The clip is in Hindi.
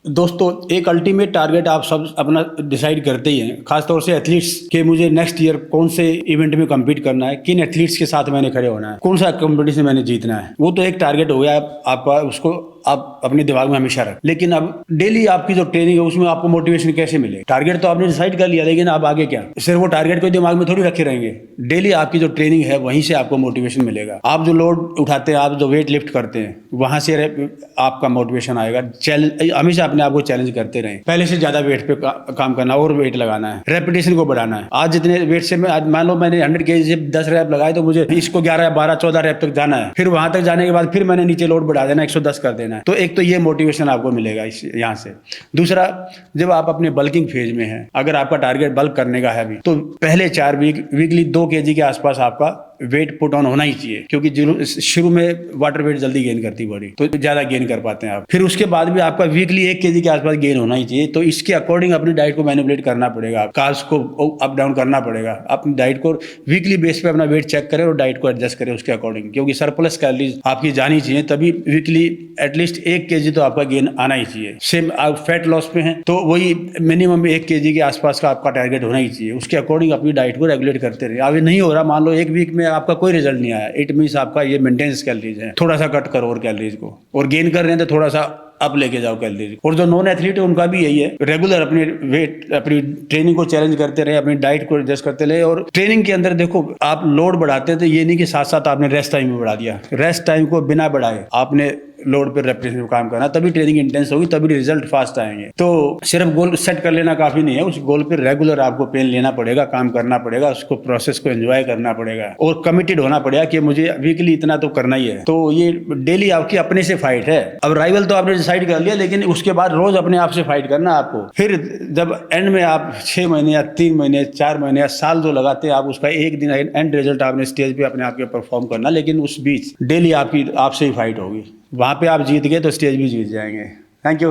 दोस्तों, एक अल्टीमेट टारगेट आप सब अपना डिसाइड करते ही हैं, खासतौर से एथलीट्स के मुझे नेक्स्ट ईयर कौन से इवेंट में compete करना है, किन एथलीट्स के साथ मैंने खड़े होना है, कौन सा कंपटीशन मैंने जीतना है। वो तो एक टारगेट हो गया आपका, उसको आप अपने दिमाग में हमेशा रख। लेकिन अब डेली आपकी जो ट्रेनिंग है उसमें आपको मोटिवेशन कैसे मिले। टारगेट तो आपने डिसाइड कर लिया, लेकिन आप आगे क्या, सिर्फ वो टारगेट को दिमाग में थोड़ी रखे रहेंगे। डेली आपकी जो ट्रेनिंग है वहीं से आपको मोटिवेशन मिलेगा। आप जो लोड उठाते हैं, आप जो वेट लिफ्ट करते हैं, वहां से आपका मोटिवेशन आएगा। चैलेंज हमेशा अपने आप को चैलेंज करते रहें, पहले से ज्यादा वेट पे काम करना और वेट लगाना है, रेपिटेशन को बढ़ाना है। आज जितने वेट से मैं, आज मान लो मैंने 100 kg से 10 रैप लगाए, तो मुझे इसको 11 12 14 रैप तक जाना है। फिर वहां तक जाने के बाद फिर मैंने नीचे लोड बढ़ा देना, 110 कर देना है। तो एक तो ये मोटिवेशन आपको मिलेगा इस यहाँ से। दूसरा, जब आप अपने बल्किंग फेज में हैं, अगर आपका टारगेट बल्क करने का है अभी, तो पहले 4 वीकली 2 kg के आसपास आपका वेट पुट ऑन होना ही चाहिए, क्योंकि शुरू में वाटर वेट जल्दी गेन करती बॉडी, तो ज्यादा गेन कर पाते हैं आप। फिर उसके बाद भी आपका वीकली 1 kg के आसपास गेन होना ही चाहिए। तो इसके अकॉर्डिंग अपनी डाइट को मैनिपुलेट करना पड़ेगा, कार्ब्स को अप डाउन करना पड़ेगा। अपनी डाइट को वीकली बेस पे अपना वेट चेक करें और डाइट को एडजस्ट करें उसके अकॉर्डिंग, क्योंकि सरप्लस कैलोरीज आपकी जानी चाहिए, तभी वीकली एटलीस्ट 1 kg तो आपका गेन आना ही चाहिए। सेम आप फैट लॉस पे हैं तो वही मिनिमम 1 kg के आसपास का आपका टारगेट होना ही चाहिए। उसके अकॉर्डिंग अपनी डाइट को रेगुलेट करते रहे। अभी नहीं हो रहा, मान लो 1 वीक में आपका कोई रिजल्ट नहीं आया, इट मींस आपका ये मेंटेनेंस कैलोरीज है, थोड़ा सा कट करो और कैलोरीज को, और गेन कर रहे हैं तो थोड़ा सा अब लेके जाओ कैलोरीज। और जो नॉन एथलीट है उनका भी यही है, रेगुलर अपने वेट, अपनी ट्रेनिंग को चैलेंज करते रहे, अपनी डाइट को एडजस्ट करते रहे। और ट्रेनिंग के अंदर देखो, आप लोड बढ़ाते हैं तो ये नहीं कि साथ साथ आपने रेस्ट टाइम भी बढ़ा दिया। रेस्ट टाइम को बिना बढ़ाए आपने लोड पर रेपिटेशन पे काम करना, तभी ट्रेनिंग इंटेंस होगी, तभी रिजल्ट फास्ट आएंगे। तो सिर्फ गोल सेट कर लेना काफी नहीं है, उस गोल पे रेगुलर आपको पेन लेना पड़ेगा, काम करना पड़ेगा, उसको प्रोसेस को एंजॉय करना पड़ेगा और कमिटेड होना पड़ेगा कि मुझे वीकली इतना तो करना ही है। तो ये डेली आपकी अपने से फाइट है। अब राइवल तो आपने डिसाइड कर लिया, लेकिन उसके बाद रोज अपने आप से फाइट करना आपको। फिर जब एंड में आप 6 महीने या 3 महीने 4 महीने या साल जो लगाते हैं, आप उसका एक दिन एंड रिजल्ट आपने स्टेज पे अपने आप के परफॉर्म करना। लेकिन उस बीच डेली आपकी आपसे ही फाइट होगी। वहां पे आप जीत गए तो स्टेज भी जीत जाएंगे। Thank you.